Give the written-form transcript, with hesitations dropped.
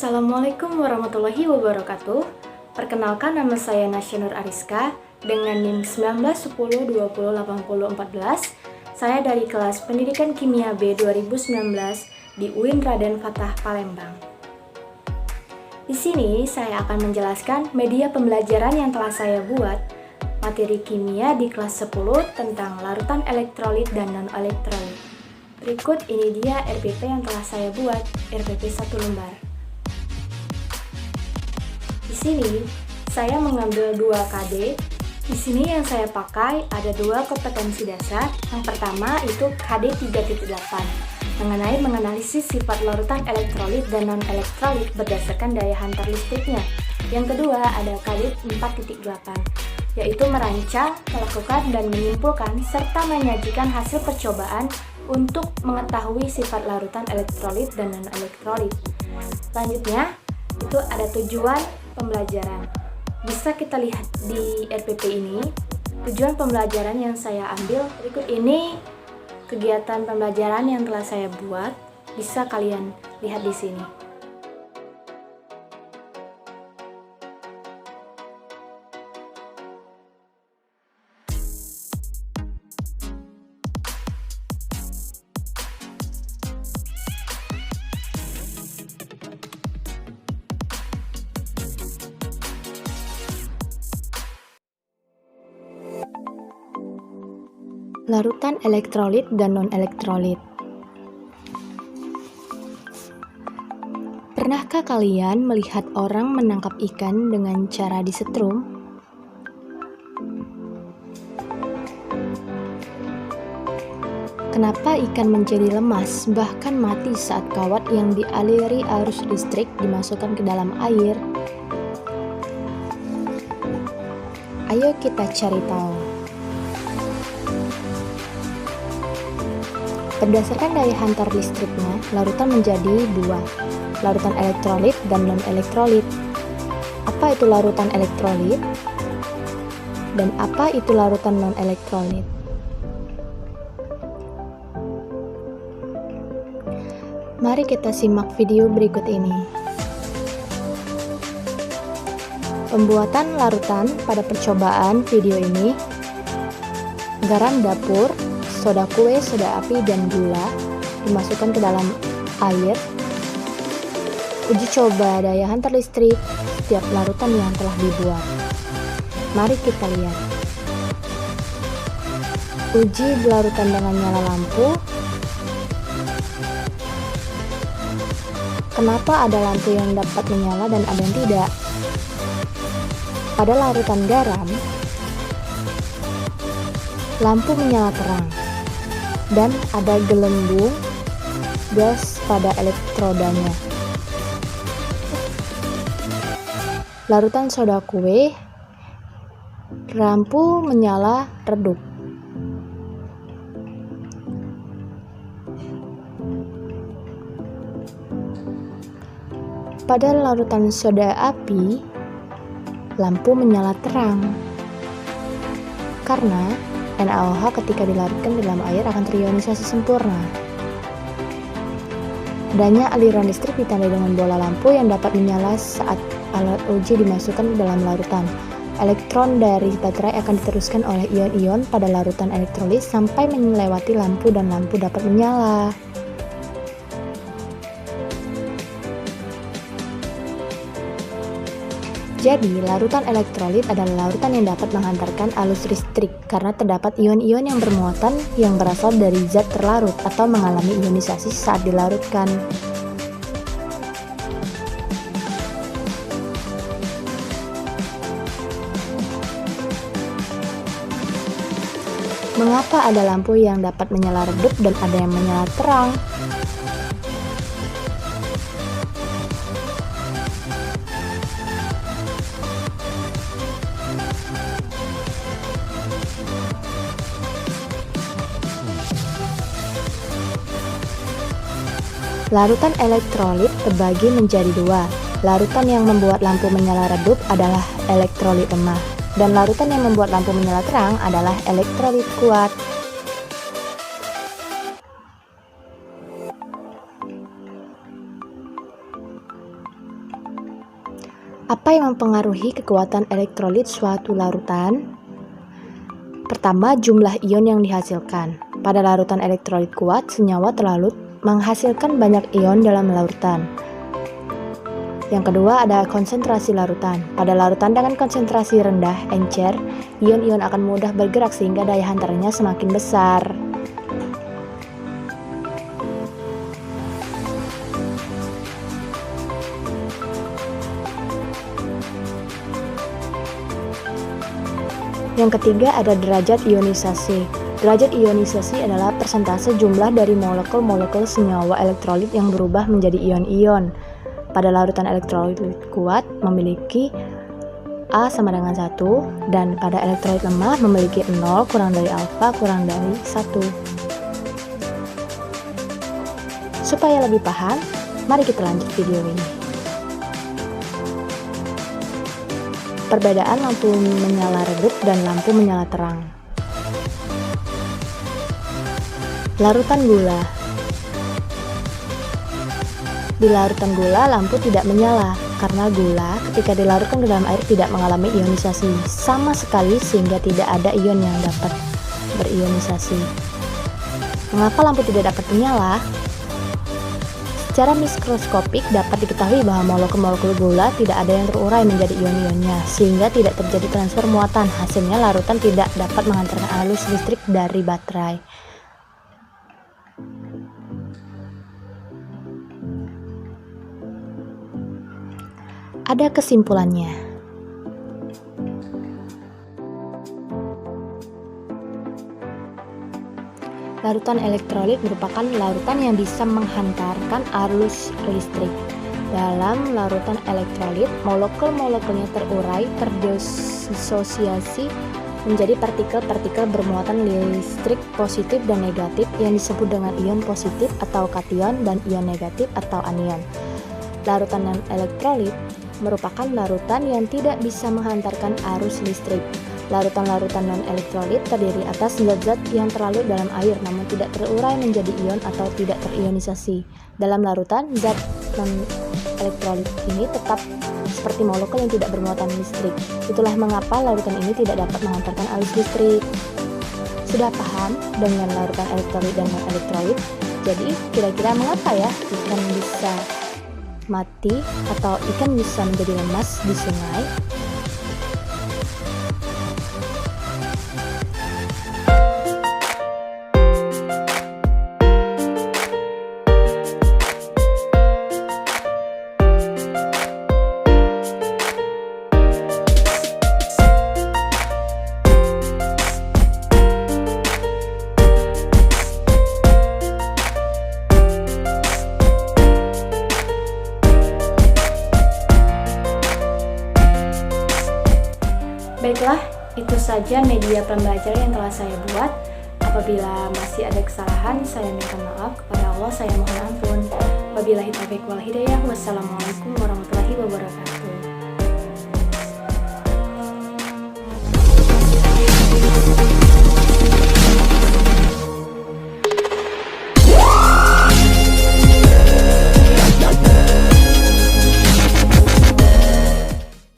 Assalamualaikum warahmatullahi wabarakatuh. Perkenalkan, nama saya Nasya Nur Ariska dengan NIM 1910208014. Saya dari kelas Pendidikan Kimia B 2019 di UIN Raden Fatah Palembang. Di sini saya akan menjelaskan media pembelajaran yang telah saya buat, materi kimia di kelas 10 tentang larutan elektrolit dan non-elektrolit. Berikut ini dia RPP yang telah saya buat, RPP 1 lembar. Di sini saya mengambil 2 KD. Di sini yang saya pakai ada 2 kompetensi dasar. Yang pertama itu KD 3.8 mengenai menganalisis sifat larutan elektrolit dan non-elektrolit berdasarkan daya hantar listriknya. Yang kedua ada KD 4.8 yaitu merancang, melakukan, dan menyimpulkan serta menyajikan hasil percobaan untuk mengetahui sifat larutan elektrolit dan non-elektrolit. Selanjutnya itu ada tujuan pembelajaran. Bisa kita lihat di RPP ini, tujuan pembelajaran yang saya ambil. Berikut ini kegiatan pembelajaran yang telah saya buat, bisa kalian lihat di sini. Larutan elektrolit dan non-elektrolit. Pernahkah kalian melihat orang menangkap ikan dengan cara disetrum? Kenapa ikan menjadi lemas, bahkan mati saat kawat yang dialiri arus listrik dimasukkan ke dalam air? Ayo kita cari tahu. Berdasarkan daya hantar listriknya, larutan menjadi 2, larutan elektrolit dan non-elektrolit. Apa itu larutan elektrolit? Dan apa itu larutan non-elektrolit? Mari kita simak video berikut ini. Pembuatan larutan pada percobaan video ini: garam dapur, soda kue, soda api, dan gula dimasukkan ke dalam air. Uji coba daya hantar listrik setiap larutan yang telah dibuat. Mari kita lihat. Uji larutan dengan nyala lampu. Kenapa ada lampu yang dapat menyala dan ada yang tidak? Pada larutan garam, lampu menyala terang dan ada gelembung gas pada elektrodanya. Larutan soda kue, lampu menyala redup. Pada larutan soda api, lampu menyala terang karena NaOH ketika dilarutkan di dalam air akan terionisasi sempurna. Adanya aliran listrik ditandai dengan bola lampu yang dapat menyala saat alat uji dimasukkan ke dalam larutan. Elektron dari baterai akan diteruskan oleh ion-ion pada larutan elektrolit sampai melewati lampu dan lampu dapat menyala. Jadi, larutan elektrolit adalah larutan yang dapat menghantarkan arus listrik karena terdapat ion-ion yang bermuatan yang berasal dari zat terlarut atau mengalami ionisasi saat dilarutkan. Mengapa ada lampu yang dapat menyala redup dan ada yang menyala terang? Larutan elektrolit terbagi menjadi 2. Larutan yang membuat lampu menyala redup adalah elektrolit lemah, dan larutan yang membuat lampu menyala terang adalah elektrolit kuat. Apa yang mempengaruhi kekuatan elektrolit suatu larutan? Pertama, jumlah ion yang dihasilkan. Pada larutan elektrolit kuat, senyawa terlarut menghasilkan banyak ion dalam larutan. Yang kedua, ada konsentrasi larutan. Pada larutan dengan konsentrasi rendah, encer, ion-ion akan mudah bergerak sehingga daya hantarannya semakin besar. Yang ketiga ada derajat ionisasi. Derajat ionisasi adalah persentase jumlah dari molekul-molekul senyawa elektrolit yang berubah menjadi ion-ion. Pada larutan elektrolit kuat memiliki A sama dengan 1, dan pada elektrolit lemah memiliki 0 kurang dari alfa kurang dari 1. Supaya lebih paham, mari kita lanjut video ini. Perbedaan lampu menyala redup dan lampu menyala terang. Larutan gula. Di larutan gula, lampu tidak menyala karena gula ketika dilarutkan ke dalam air tidak mengalami ionisasi sama sekali sehingga tidak ada ion yang dapat berionisasi. Mengapa lampu tidak dapat menyala? Secara mikroskopik dapat diketahui bahwa molekul-molekul gula tidak ada yang terurai menjadi ion-ionnya sehingga tidak terjadi transfer muatan. Hasilnya larutan tidak dapat menghantarkan arus listrik dari baterai. Ada kesimpulannya. Larutan elektrolit merupakan larutan yang bisa menghantarkan arus listrik. Dalam larutan elektrolit, molekul-molekulnya terurai, terdisosiasi menjadi partikel-partikel bermuatan listrik positif dan negatif yang disebut dengan ion positif atau kation dan ion negatif atau anion. Larutan non-elektrolit merupakan larutan yang tidak bisa menghantarkan arus listrik. Larutan-larutan non-elektrolit terdiri atas zat-zat yang terlarut dalam air namun tidak terurai menjadi ion atau tidak terionisasi. Dalam larutan, zat non-elektrolit ini tetap seperti molekul yang tidak bermuatan listrik. Itulah mengapa larutan ini tidak dapat menghantarkan arus listrik. Sudah paham dengan larutan elektrolit dan non-elektrolit? Jadi, kira-kira mengapa ya ikan bisa mati atau ikan bisa menjadi lemas di sungai? Baiklah, itu saja media pembelajaran yang telah saya buat. Apabila masih ada kesalahan, saya minta maaf. Kepada Allah, saya mohon ampun. Wabillahi taufiq wal hidayah. Wassalamualaikum warahmatullahi wabarakatuh.